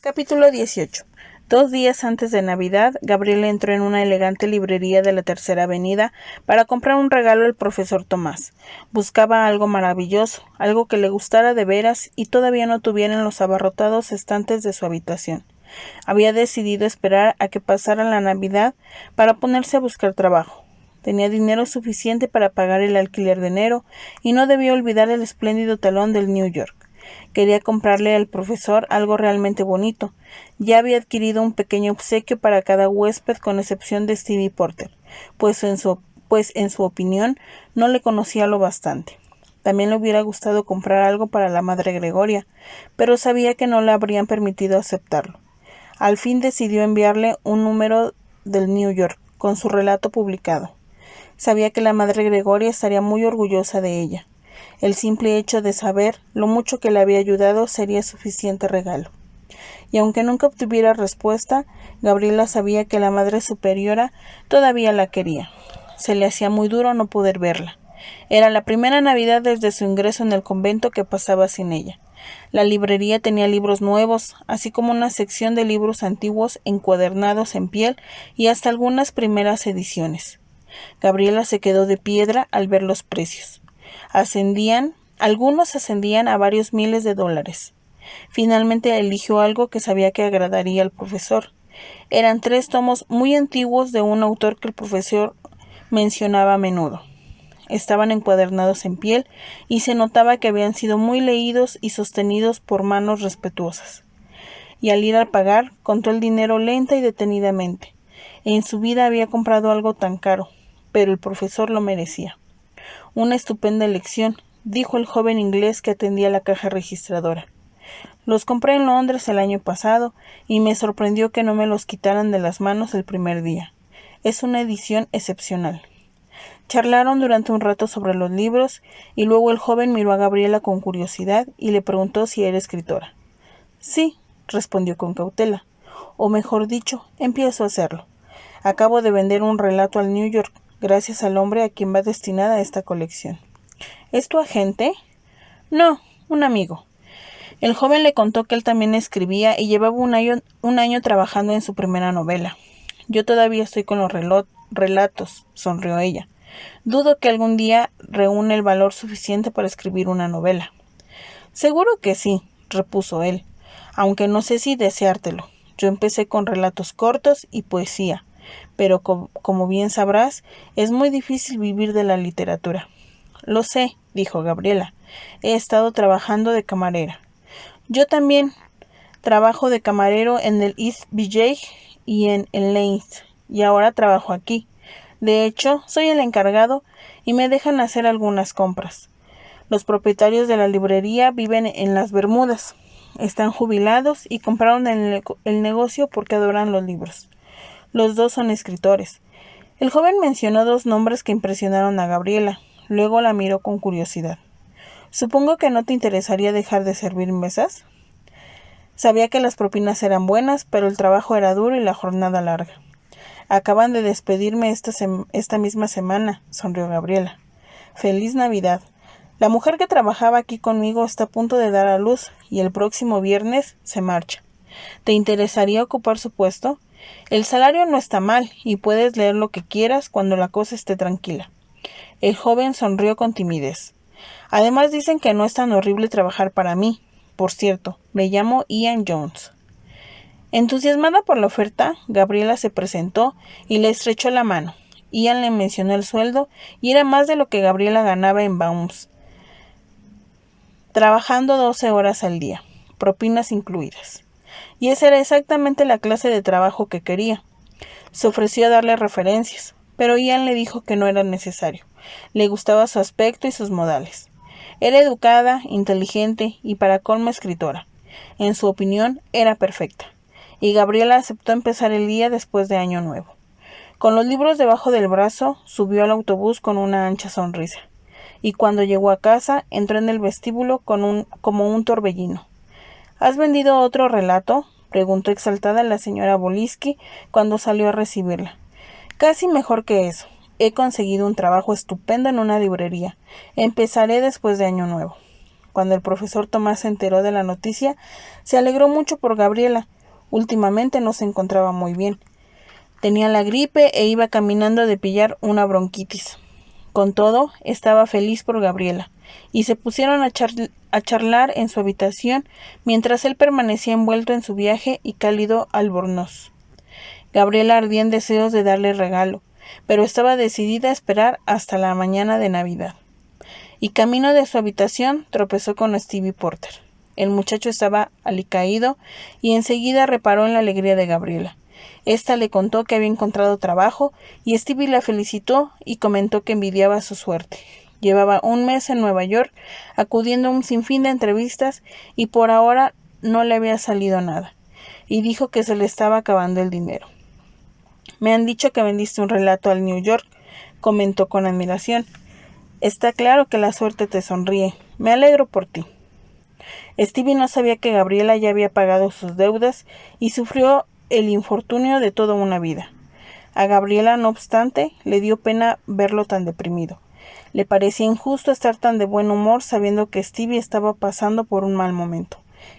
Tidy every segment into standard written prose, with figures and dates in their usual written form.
Capítulo 18. 2 días antes de Navidad, Gabriela entró en una elegante librería de la Tercera Avenida para comprar un regalo al profesor Tomás. Buscaba algo maravilloso, algo que le gustara de veras y todavía no tuviera en los abarrotados estantes de su habitación. Había decidido esperar a que pasara la Navidad para ponerse a buscar trabajo. Tenía dinero suficiente para pagar el alquiler de enero y no debía olvidar el espléndido talón del New York. Quería comprarle al profesor algo realmente bonito. Ya había adquirido un pequeño obsequio para cada huésped con excepción de Stevie Porter, pues en su opinión no le conocía lo bastante. También le hubiera gustado comprar algo para la madre Gregoria, pero sabía que no le habrían permitido aceptarlo. Al fin decidió enviarle un número del New York con su relato publicado. Sabía que la madre Gregoria estaría muy orgullosa de ella. El simple hecho de saber lo mucho que le había ayudado sería suficiente regalo. Y aunque nunca obtuviera respuesta, Gabriela sabía que la Madre Superiora todavía la quería. Se le hacía muy duro no poder verla. Era la primera Navidad desde su ingreso en el convento que pasaba sin ella. La librería tenía libros nuevos, así como una sección de libros antiguos encuadernados en piel y hasta algunas primeras ediciones. Gabriela se quedó de piedra al ver los precios. Algunos ascendían a varios miles de dólares. Finalmente eligió algo que sabía que agradaría al profesor. Eran 3 tomos muy antiguos de un autor que el profesor mencionaba a menudo. Estaban encuadernados en piel y se notaba que habían sido muy leídos y sostenidos por manos respetuosas. Y al ir a pagar, contó el dinero lenta y detenidamente. En su vida había comprado algo tan caro, pero el profesor lo merecía. Una estupenda elección, dijo el joven inglés que atendía la caja registradora. Los compré en Londres el año pasado y me sorprendió que no me los quitaran de las manos el primer día. Es una edición excepcional. Charlaron durante un rato sobre los libros y luego el joven miró a Gabriela con curiosidad y le preguntó si era escritora. Sí, respondió con cautela. O mejor dicho, empiezo a hacerlo. Acabo de vender un relato al New York, gracias al hombre a quien va destinada esta colección. ¿Es tu agente? No, un amigo. El joven le contó que él también escribía y llevaba un año trabajando en su primera novela. Yo todavía estoy con los relatos, sonrió ella. Dudo que algún día reúne el valor suficiente para escribir una novela. Seguro que sí, repuso él, aunque no sé si deseártelo. Yo empecé con relatos cortos y poesía, pero como bien sabrás, es muy difícil vivir de la literatura. Lo sé, dijo Gabriela. He estado trabajando de camarera. Yo también trabajo de camarero en el East Village y en el Lanes, y ahora trabajo aquí. De hecho, soy el encargado y me dejan hacer algunas compras. Los propietarios de la librería viven en las Bermudas. Están jubilados y compraron el negocio porque adoran los libros. Los dos son escritores. El joven mencionó 2 nombres que impresionaron a Gabriela. Luego la miró con curiosidad. Supongo que no te interesaría dejar de servir mesas. Sabía que las propinas eran buenas, pero el trabajo era duro y la jornada larga. Acaban de despedirme esta misma semana, sonrió Gabriela. Feliz Navidad. La mujer que trabajaba aquí conmigo está a punto de dar a luz y el próximo viernes se marcha. ¿Te interesaría ocupar su puesto? El salario no está mal y puedes leer lo que quieras cuando la cosa esté tranquila. El joven sonrió con timidez. Además dicen que no es tan horrible trabajar para mí. Por cierto, me llamo Ian Jones. Entusiasmada por la oferta, Gabriela se presentó y le estrechó la mano. Ian le mencionó el sueldo y era más de lo que Gabriela ganaba en Baums, trabajando 12 horas al día, propinas incluidas. Y esa era exactamente la clase de trabajo que quería. Se ofreció a darle referencias, pero Ian le dijo que no era necesario. Le gustaba su aspecto y sus modales. Era educada, inteligente y para colmo escritora. En su opinión, era perfecta. Y Gabriela aceptó empezar el día después de Año Nuevo. Con los libros debajo del brazo, subió al autobús con una ancha sonrisa. Y cuando llegó a casa, entró en el vestíbulo como un torbellino. ¿Has vendido otro relato?, preguntó exaltada la señora Bolinsky cuando salió a recibirla. Casi mejor que eso. He conseguido un trabajo estupendo en una librería. Empezaré después de Año Nuevo. Cuando el profesor Tomás se enteró de la noticia, se alegró mucho por Gabriela. Últimamente no se encontraba muy bien. Tenía la gripe e iba caminando de pillar una bronquitis. Con todo, estaba feliz por Gabriela, y se pusieron a charlar en su habitación mientras él permanecía envuelto en su viaje y cálido albornoz. Gabriela ardía en deseos de darle regalo, pero estaba decidida a esperar hasta la mañana de Navidad. Y camino de su habitación tropezó con Stevie Porter. El muchacho estaba alicaído y enseguida reparó en la alegría de Gabriela. Esta le contó que había encontrado trabajo y Stevie la felicitó y comentó que envidiaba su suerte. Llevaba un mes en Nueva York acudiendo a un sinfín de entrevistas y por ahora no le había salido nada, y dijo que se le estaba acabando el dinero. Me han dicho que vendiste un relato al New York, comentó con admiración. Está claro que la suerte te sonríe. Me alegro por ti. Stevie no sabía que Gabriela ya había pagado sus deudas y sufrió el infortunio de toda una vida. A Gabriela, no obstante, le dio pena verlo tan deprimido. Le parecía injusto estar tan de buen humor sabiendo que Stevie estaba pasando por un mal momento,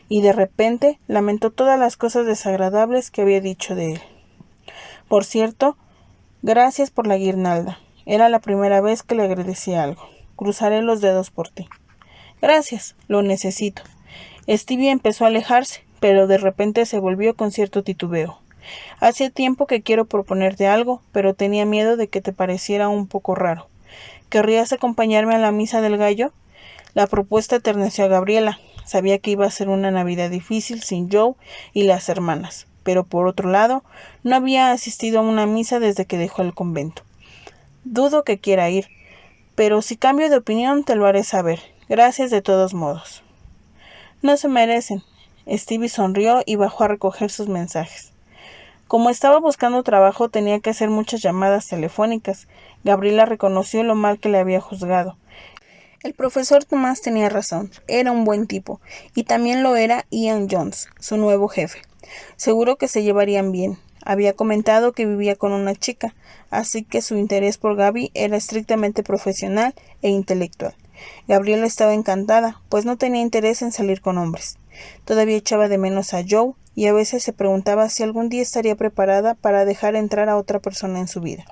y de repente lamentó todas las cosas desagradables que había dicho de él. Por cierto, gracias por la guirnalda. Era la primera vez que le agradecía algo. Cruzaré los dedos por ti. Gracias, lo necesito. Stevie empezó a alejarse, pero de repente se volvió con cierto titubeo. Hace tiempo que quiero proponerte algo, pero tenía miedo de que te pareciera un poco raro. ¿Querrías acompañarme a la misa del gallo? La propuesta aterneció a Gabriela. Sabía que iba a ser una Navidad difícil sin Joe y las hermanas, pero por otro lado, no había asistido a una misa desde que dejó el convento. Dudo que quiera ir, pero si cambio de opinión te lo haré saber. Gracias de todos modos. No se merecen. Stevie sonrió y bajó a recoger sus mensajes. Como estaba buscando trabajo, tenía que hacer muchas llamadas telefónicas. Gabriela reconoció lo mal que le había juzgado. El profesor Tomás tenía razón, era un buen tipo, y también lo era Ian Jones, su nuevo jefe. Seguro que se llevarían bien. Había comentado que vivía con una chica, así que su interés por Gaby era estrictamente profesional e intelectual. Gabriela estaba encantada, pues no tenía interés en salir con hombres. Todavía echaba de menos a Joe, y a veces se preguntaba si algún día estaría preparada para dejar entrar a otra persona en su vida.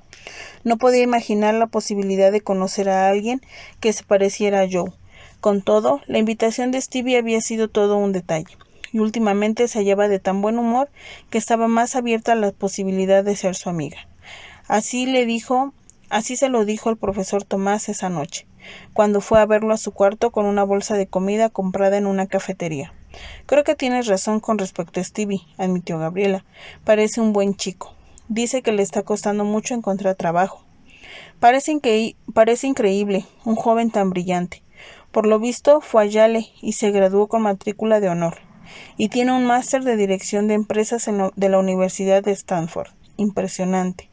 No podía imaginar la posibilidad de conocer a alguien que se pareciera a Joe. Con todo, la invitación de Stevie había sido todo un detalle, y últimamente se hallaba de tan buen humor que estaba más abierta a la posibilidad de ser su amiga. Así se lo dijo el profesor Tomás esa noche, cuando fue a verlo a su cuarto con una bolsa de comida comprada en una cafetería. Creo que tienes razón con respecto a Stevie, admitió Gabriela. Parece un buen chico. Dice que le está costando mucho encontrar trabajo. Parece increíble, un joven tan brillante. Por lo visto fue a Yale y se graduó con matrícula de honor. Y tiene un máster de dirección de empresas de la Universidad de Stanford. Impresionante.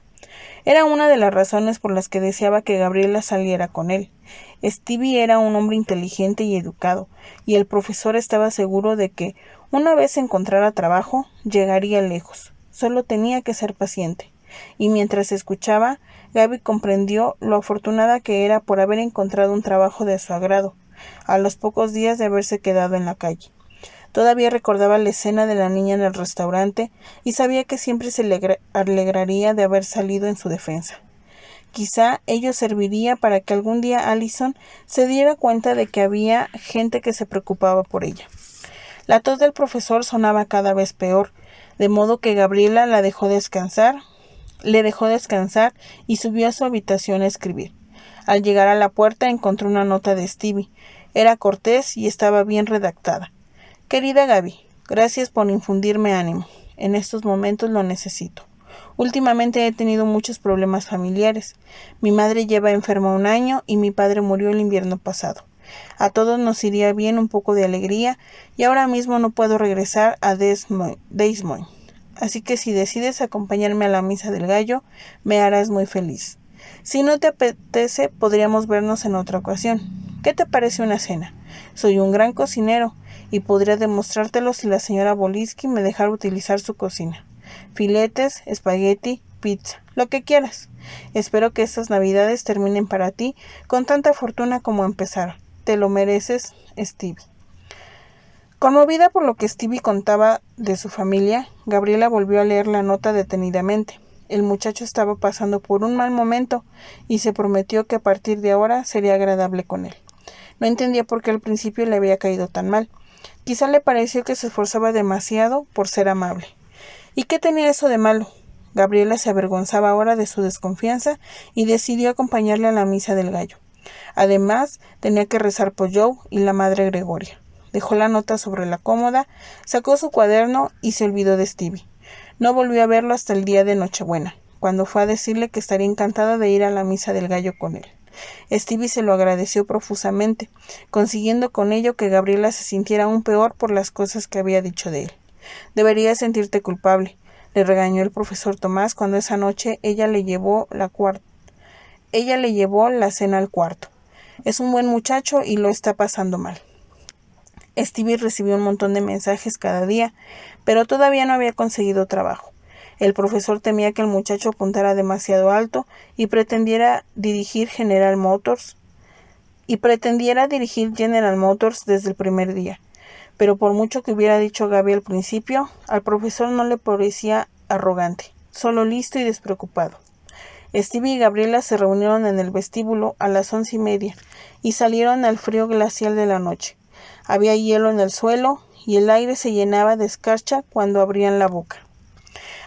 Era una de las razones por las que deseaba que Gabriela saliera con él. Stevie era un hombre inteligente y educado, y el profesor estaba seguro de que, una vez encontrara trabajo, llegaría lejos. Solo tenía que ser paciente. Y mientras escuchaba, Gaby comprendió lo afortunada que era por haber encontrado un trabajo de su agrado, a los pocos días de haberse quedado en la calle. Todavía recordaba la escena de la niña en el restaurante y sabía que siempre se alegraría de haber salido en su defensa. Quizá ello serviría para que algún día Allison se diera cuenta de que había gente que se preocupaba por ella. La tos del profesor sonaba cada vez peor, de modo que Gabriela le dejó descansar y subió a su habitación a escribir. Al llegar a la puerta encontró una nota de Stevie. Era cortés y estaba bien redactada. Querida Gaby, gracias por infundirme ánimo. En estos momentos lo necesito. Últimamente he tenido muchos problemas familiares. Mi madre lleva enferma 1 año y mi padre murió el invierno pasado. A todos nos iría bien un poco de alegría y ahora mismo no puedo regresar a Des Moines. Así que si decides acompañarme a la misa del gallo, me harás muy feliz. Si no te apetece, podríamos vernos en otra ocasión. ¿Qué te parece una cena? Soy un gran cocinero y podría demostrártelo si la señora Bolinsky me dejara utilizar su cocina. Filetes, espagueti, pizza, lo que quieras. Espero que estas navidades terminen para ti con tanta fortuna como empezaron. Te lo mereces, Stevie. Conmovida por lo que Stevie contaba de su familia, Gabriela volvió a leer la nota detenidamente. El muchacho estaba pasando por un mal momento y se prometió que a partir de ahora sería agradable con él. No entendía por qué al principio le había caído tan mal. Quizá le pareció que se esforzaba demasiado por ser amable. ¿Y qué tenía eso de malo? Gabriela se avergonzaba ahora de su desconfianza y decidió acompañarle a la misa del gallo. Además, tenía que rezar por Joe y la madre Gregoria. Dejó la nota sobre la cómoda, sacó su cuaderno y se olvidó de Stevie. No volvió a verlo hasta el día de Nochebuena, cuando fue a decirle que estaría encantada de ir a la misa del gallo con él. Stevie se lo agradeció profusamente, consiguiendo con ello que Gabriela se sintiera aún peor por las cosas que había dicho de él. Deberías sentirte culpable, le regañó el profesor Tomás cuando esa noche ella le llevó la cena al cuarto. Es un buen muchacho y lo está pasando mal. Stevie recibió un montón de mensajes cada día, pero todavía no había conseguido trabajo. El profesor temía que el muchacho apuntara demasiado alto y pretendiera dirigir General Motors desde el primer día. Pero por mucho que hubiera dicho Gaby al principio, al profesor no le parecía arrogante, solo listo y despreocupado. Stevie y Gabriela se reunieron en el vestíbulo a las 11:30 y salieron al frío glacial de la noche. Había hielo en el suelo y el aire se llenaba de escarcha cuando abrían la boca.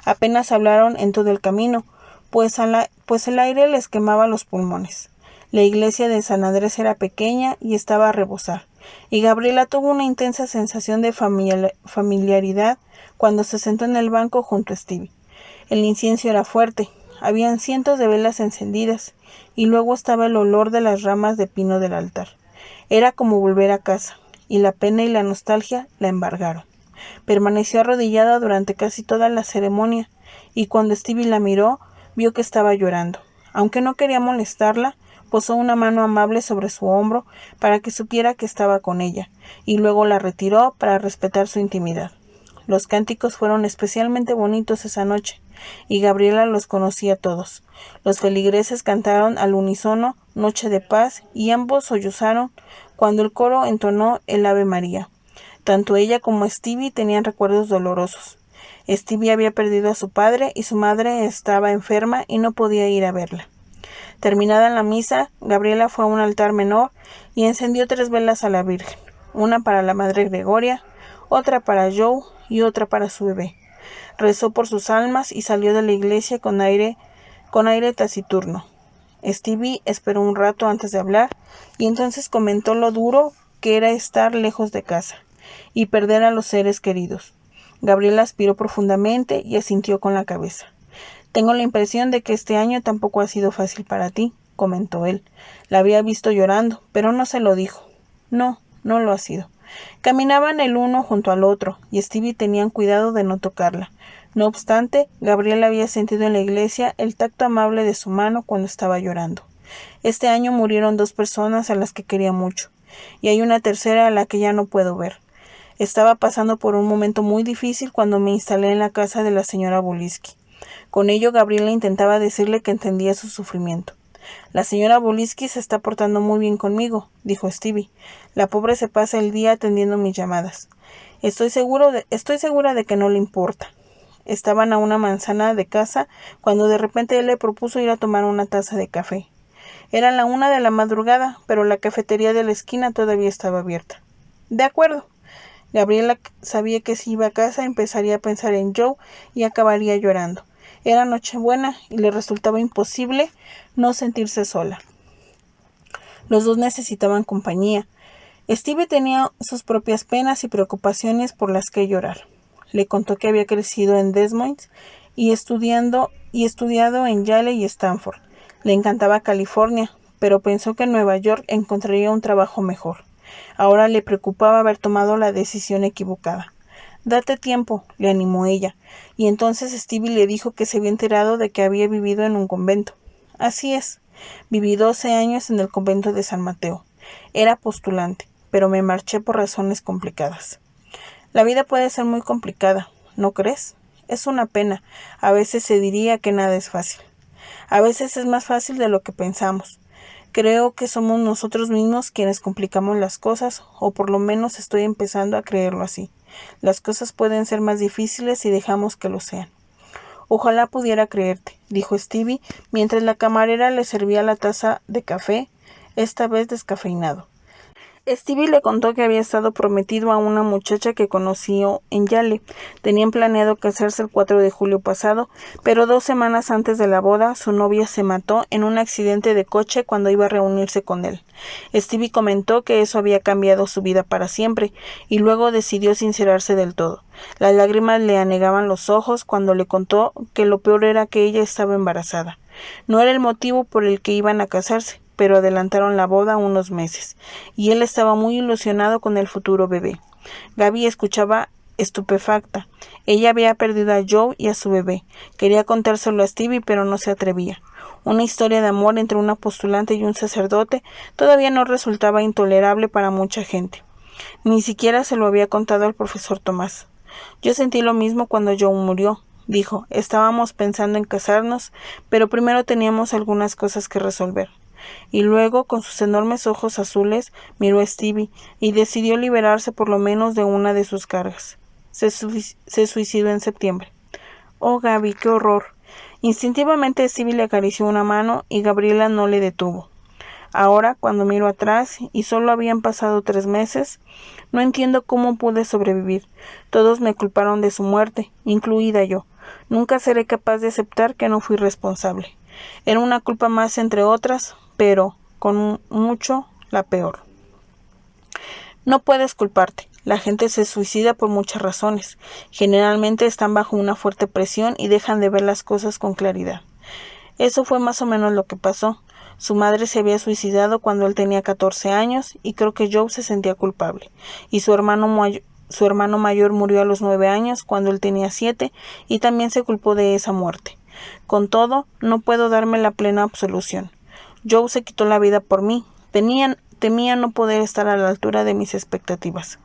Apenas hablaron en todo el camino, pues el aire les quemaba los pulmones. La iglesia de San Andrés era pequeña y estaba a rebosar, y Gabriela tuvo una intensa sensación de familiaridad cuando se sentó en el banco junto a Stevie. El incienso era fuerte, habían cientos de velas encendidas, y luego estaba el olor de las ramas de pino del altar. Era como volver a casa, y la pena y la nostalgia la embargaron. Permaneció arrodillada durante casi toda la ceremonia, y cuando Stevie la miró, vio que estaba llorando. Aunque no quería molestarla, posó una mano amable sobre su hombro para que supiera que estaba con ella, y luego la retiró para respetar su intimidad. Los cánticos fueron especialmente bonitos esa noche, y Gabriela los conocía todos. Los feligreses cantaron al unísono Noche de Paz, y ambos sollozaron cuando el coro entonó el Ave María. Tanto ella como Stevie tenían recuerdos dolorosos. Stevie había perdido a su padre y su madre estaba enferma y no podía ir a verla. Terminada la misa, Gabriela fue a un altar menor y encendió 3 velas a la Virgen, una para la madre Gregoria, otra para Joe y otra para su bebé. Rezó por sus almas y salió de la iglesia con aire taciturno. Stevie esperó un rato antes de hablar y entonces comentó lo duro que era estar lejos de casa y perder a los seres queridos. Gabriela aspiró profundamente y asintió con la cabeza. Tengo la impresión de que este año tampoco ha sido fácil para ti, comentó él. La había visto llorando, pero no se lo dijo. No, no lo ha sido. Caminaban el uno junto al otro, y Stevie tenían cuidado de no tocarla. No obstante, Gabriela había sentido en la iglesia el tacto amable de su mano cuando estaba llorando. Este año murieron 2 personas a las que quería mucho, y hay una tercera a la que ya no puedo ver. Estaba pasando por un momento muy difícil cuando me instalé en la casa de la señora Bolisky. Con ello, Gabriela intentaba decirle que entendía su sufrimiento. La señora Bolisky se está portando muy bien conmigo, dijo Stevie. La pobre se pasa el día atendiendo mis llamadas. Estoy segura de que no le importa. Estaban a una manzana de casa cuando de repente él le propuso ir a tomar una taza de café. Era la 1 de la madrugada, pero la cafetería de la esquina todavía estaba abierta. De acuerdo. Gabriela sabía que si iba a casa empezaría a pensar en Joe y acabaría llorando. Era Nochebuena y le resultaba imposible no sentirse sola. Los dos necesitaban compañía. Stevie tenía sus propias penas y preocupaciones por las que llorar. Le contó que había crecido en Des Moines y estudiado en Yale y Stanford. Le encantaba California, pero pensó que en Nueva York encontraría un trabajo mejor. Ahora le preocupaba haber tomado la decisión equivocada. Date tiempo, le animó ella, y entonces Stevie le dijo que se había enterado de que había vivido en un convento. Así es, viví 12 años en el convento de San Mateo. Era postulante, pero me marché por razones complicadas. La vida puede ser muy complicada, ¿no crees? Es una pena, a veces se diría que nada es fácil. A veces es más fácil de lo que pensamos. Creo que somos nosotros mismos quienes complicamos las cosas, o por lo menos estoy empezando a creerlo así. Las cosas pueden ser más difíciles si dejamos que lo sean. Ojalá pudiera creerte, dijo Stevie, mientras la camarera le servía la taza de café, esta vez descafeinado. Stevie le contó que había estado prometido a una muchacha que conoció en Yale. Tenían planeado casarse el 4 de julio pasado, pero 2 semanas antes de la boda, su novia se mató en un accidente de coche cuando iba a reunirse con él. Stevie comentó que eso había cambiado su vida para siempre, y luego decidió sincerarse del todo. Las lágrimas le anegaban los ojos cuando le contó que lo peor era que ella estaba embarazada. No era el motivo por el que iban a casarse, pero adelantaron la boda unos meses, y él estaba muy ilusionado con el futuro bebé. Gaby escuchaba estupefacta. Ella había perdido a Joe y a su bebé. Quería contárselo a Stevie, pero no se atrevía. Una historia de amor entre una postulante y un sacerdote todavía no resultaba intolerable para mucha gente. Ni siquiera se lo había contado al profesor Tomás. Yo sentí lo mismo cuando Joe murió, dijo. Estábamos pensando en casarnos, pero primero teníamos algunas cosas que resolver. Y luego, con sus enormes ojos azules, miró a Stevie y decidió liberarse por lo menos de una de sus cargas. Se suicidó en septiembre. Oh, Gaby, qué horror. Instintivamente Stevie le acarició una mano y Gabriela no le detuvo. Ahora, cuando miro atrás, y solo habían pasado 3 meses, no entiendo cómo pude sobrevivir. Todos me culparon de su muerte, incluida yo. Nunca seré capaz de aceptar que no fui responsable. Era una culpa más entre otras, pero, con mucho, la peor. No puedes culparte. La gente se suicida por muchas razones. Generalmente están bajo una fuerte presión y dejan de ver las cosas con claridad. Eso fue más o menos lo que pasó. Su madre se había suicidado cuando él tenía 14 años y creo que Joe se sentía culpable. Y su hermano mayor murió a los 9 años cuando él tenía 7 y también se culpó de esa muerte. Con todo, no puedo darme la plena absolución. Joe se quitó la vida por mí. Temía no poder estar a la altura de mis expectativas.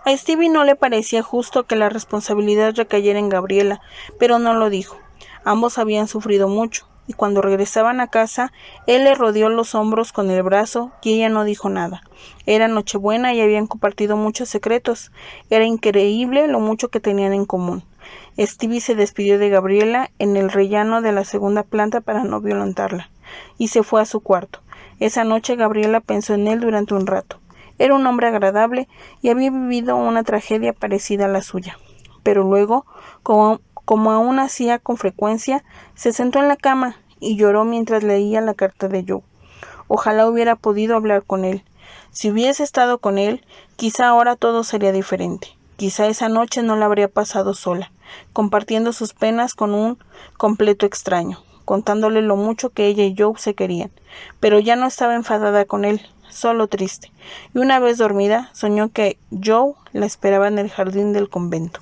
A Stevie no le parecía justo que la responsabilidad recayera en Gabriela, pero no lo dijo. Ambos habían sufrido mucho, y cuando regresaban a casa, él le rodeó los hombros con el brazo y ella no dijo nada. Era Nochebuena y habían compartido muchos secretos. Era increíble lo mucho que tenían en común. Stevie se despidió de Gabriela en el rellano de la segunda planta para no violentarla, y se fue a su cuarto. Esa noche Gabriela pensó en él durante un rato. Era un hombre agradable y había vivido una tragedia parecida a la suya. Pero luego, como aún hacía con frecuencia, se sentó en la cama y lloró mientras leía la carta de Joe. Ojalá hubiera podido hablar con él. Si hubiese estado con él, quizá ahora todo sería diferente. Quizá esa noche no la habría pasado sola, compartiendo sus penas con un completo extraño, contándole lo mucho que ella y Joe se querían. Pero ya no estaba enfadada con él, solo triste, y una vez dormida soñó que Joe la esperaba en el jardín del convento.